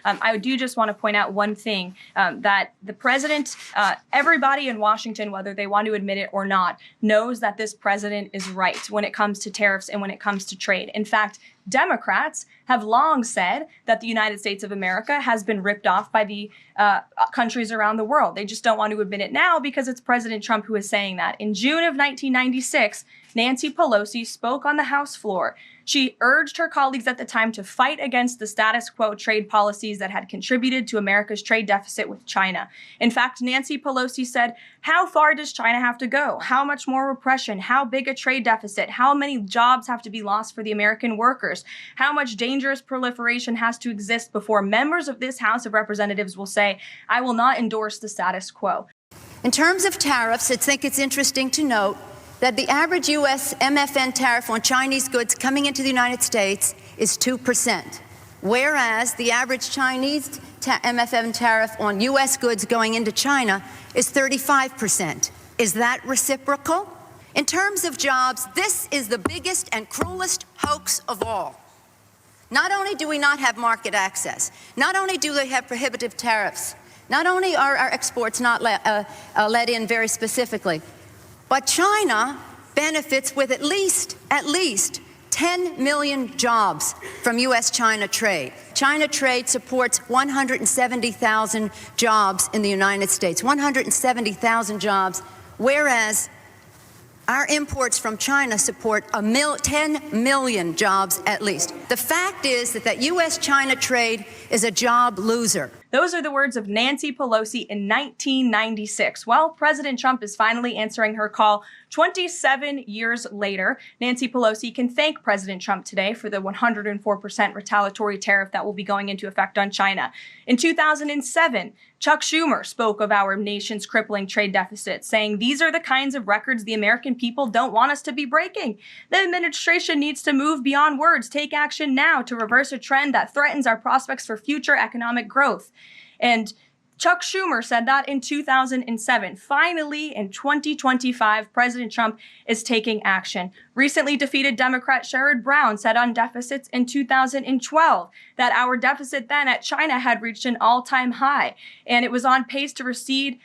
I do just want to point out one thing, that the president, everybody in Washington, whether they want to admit it or not, knows that this president is right when it comes to tariffs and when it comes to trade. In fact, Democrats have long said that the United States of America has been ripped off by the countries around the world. They just don't want to admit it now because it's President Trump who is saying that. In June of 1996, Nancy Pelosi spoke on the House floor. She urged her colleagues at the time to fight against the status quo trade policies that had contributed to America's trade deficit with China. In fact, Nancy Pelosi said, "How far does China have to go? How much more repression? How big a trade deficit? How many jobs have to be lost for the American workers? How much dangerous proliferation has to exist before members of this House of Representatives will say, 'I will not endorse the status quo'?" In terms of tariffs, I think it's interesting to note that the average U.S. MFN tariff on Chinese goods coming into the United States is 2%, whereas the average Chinese MFN tariff on U.S. goods going into China is 35%. Is that reciprocal? In terms of jobs, this is the biggest and cruelest hoax of all. Not only do we not have market access, not only do they have prohibitive tariffs, not only are our exports not let in very specifically, but China benefits with at least 10 million jobs from U.S.-China trade. China trade supports 170,000 jobs in the United States, 170,000 jobs, whereas our imports from China support 10 million jobs at least. The fact is that U.S.-China trade is a job loser. Those are the words of Nancy Pelosi in 1996. Well, President Trump is finally answering her call 27 years later. Nancy Pelosi can thank President Trump today for the 104% retaliatory tariff that will be going into effect on China. In 2007, Chuck Schumer spoke of our nation's crippling trade deficit, saying these are the kinds of records the American people don't want us to be breaking. The administration needs to move beyond words, take action now to reverse a trend that threatens our prospects for future economic growth. And Chuck Schumer said that in 2007. Finally, in 2025, President Trump is taking action. Recently defeated Democrat Sherrod Brown said on deficits in 2012 that our deficit then at China had reached an all-time high, and it was on pace to recede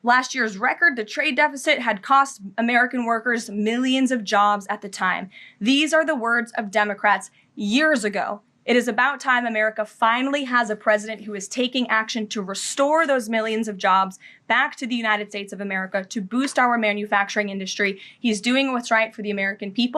last year's record. The trade deficit had cost American workers millions of jobs at the time. These are the words of Democrats years ago. It is about time America finally has a president who is taking action to restore those millions of jobs back to the United States of America, to boost our manufacturing industry. He's doing what's right for the American people.